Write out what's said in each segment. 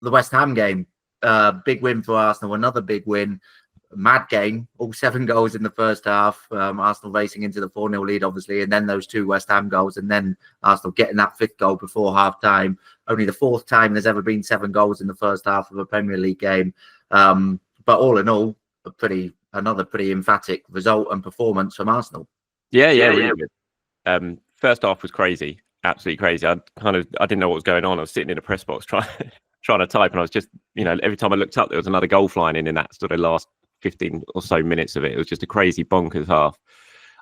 the West Ham game, big win for Arsenal, another big win. Mad game, all 7 goals in the first half. Arsenal racing into the 4-0 lead, obviously, and then those 2 West Ham goals, and then Arsenal getting that 5th goal before half time. Only the 4th time there's ever been 7 goals in the first half of a Premier League game. But all in all, another pretty emphatic result and performance from Arsenal. Yeah, really good. First half was crazy, absolutely crazy. I didn't know what was going on. I was sitting in a press box trying to type, and I was just, every time I looked up, there was another goal flying in that sort of last 15 or so minutes of it. It was just a crazy bonkers half.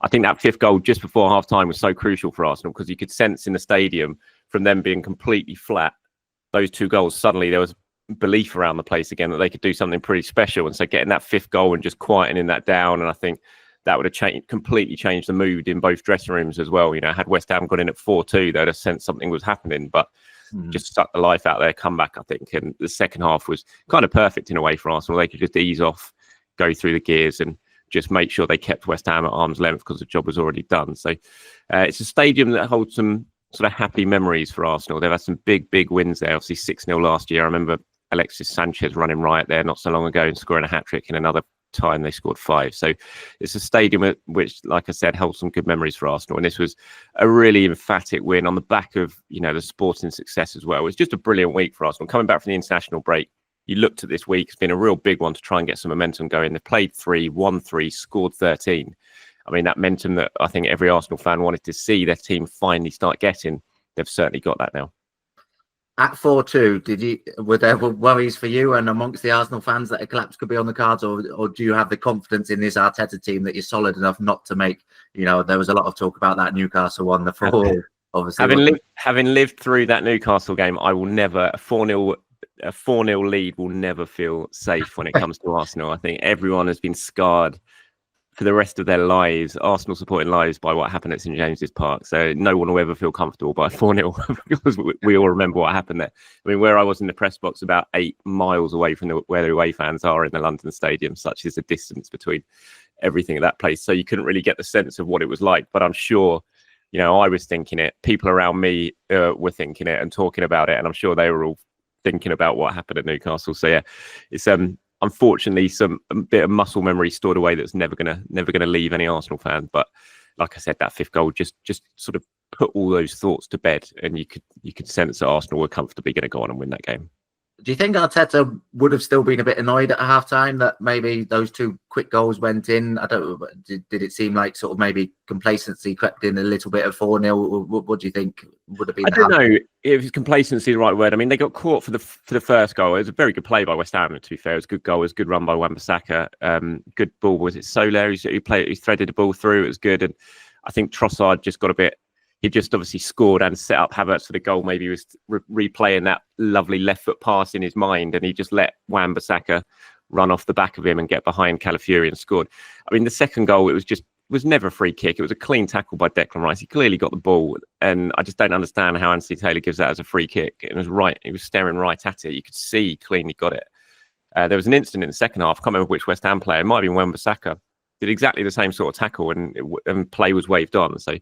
I think that 5th goal just before half time was so crucial for Arsenal, because you could sense in the stadium, from them being completely flat, those 2 goals, suddenly there was belief around the place again that they could do something pretty special. And so getting that 5th goal and just quietening that down, and I think that would have completely changed the mood in both dressing rooms as well. Had West Ham gone in at 4-2, they'd have sensed something was happening, but just sucked the life out of their comeback, I think. And the second half was kind of perfect in a way for Arsenal. They could just ease off, go through the gears, and just make sure they kept West Ham at arm's length, because the job was already done. So it's a stadium that holds some sort of happy memories for Arsenal. They've had some big wins there. Obviously 6-0 last year. I remember Alexis Sanchez running riot there not so long ago and scoring a hat-trick. In another time they scored 5. So it's a stadium which, like I said, holds some good memories for Arsenal. And this was a really emphatic win on the back of, the sporting success as well. It was just a brilliant week for Arsenal. Coming back from the international break, you looked at this week, it's been a real big one to try and get some momentum going. They've played 3, won 3, scored 13. I mean, that momentum that I think every Arsenal fan wanted to see their team finally start getting, they've certainly got that now. At 4-2, were there worries for you and amongst the Arsenal fans that a collapse could be on the cards, or do you have the confidence in this Arteta team that you're solid enough not to make? There was a lot of talk about that Newcastle one, the 4, obviously. Having lived through that Newcastle game, I will never, a 4-0 lead will never feel safe when it comes to Arsenal. I think everyone has been scarred for the rest of their lives, Arsenal supporting lives, by what happened at St James's Park. So no one will ever feel comfortable by 4-0 because we all remember what happened there. I mean, where I was in the press box, about 8 miles away from where the away fans are in the London Stadium, such is the distance between everything at that place. So you couldn't really get the sense of what it was like. But I'm sure, I was thinking it. People around me were thinking it and talking about it. And I'm sure they were all thinking about what happened at Newcastle. So yeah, it's unfortunately a bit of muscle memory stored away that's never gonna leave any Arsenal fan. But like I said, that 5th goal just sort of put all those thoughts to bed, and you could sense that Arsenal were comfortably going to go on and win that game. Do you think Arteta would have still been a bit annoyed at half time that maybe those 2 quick goals went in? I don't know. Did it seem like sort of maybe complacency crept in a little bit of 4-0? What do you think would have been? I don't know if complacency is the right word. I mean, they got caught for the first goal. It was a very good play by West Ham, to be fair. It was a good goal. It was a good run by Wan-Bissaka. Good ball. Was it Soler who threaded the ball through? It was good. And I think Trossard just got a bit... He just obviously scored and set up Havertz for the goal. Maybe he was replaying that lovely left foot pass in his mind, and he just let Wan-Bissaka run off the back of him and get behind Calafiori and scored. I mean, the second goal, it was never a free kick. It was a clean tackle by Declan Rice. He clearly got the ball, and I just don't understand how Anthony Taylor gives that as a free kick. It was right. He was staring right at it. You could see he cleanly got it. There was an incident in the second half. I can't remember which West Ham player. It might have been Wan-Bissaka. Did exactly the same sort of tackle, and play was waved on. So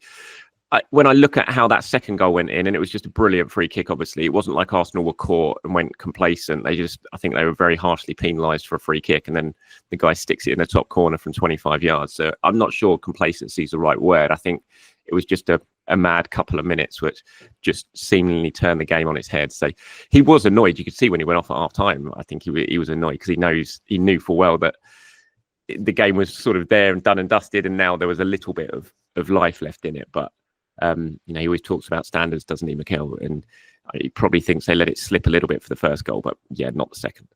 when I look at how that second goal went in, and it was just a brilliant free kick, obviously, it wasn't like Arsenal were caught and went complacent. I think they were very harshly penalised for a free kick, and then the guy sticks it in the top corner from 25 yards. So I'm not sure complacency is the right word. I think it was just a mad couple of minutes which just seemingly turned the game on its head. So he was annoyed. You could see when he went off at half time. I think he was annoyed because he knew full well that the game was sort of there and done and dusted, and now there was a little bit of life left in it. But he always talks about standards, doesn't he, Mikel? And he probably thinks they let it slip a little bit for the first goal, but yeah, not the second.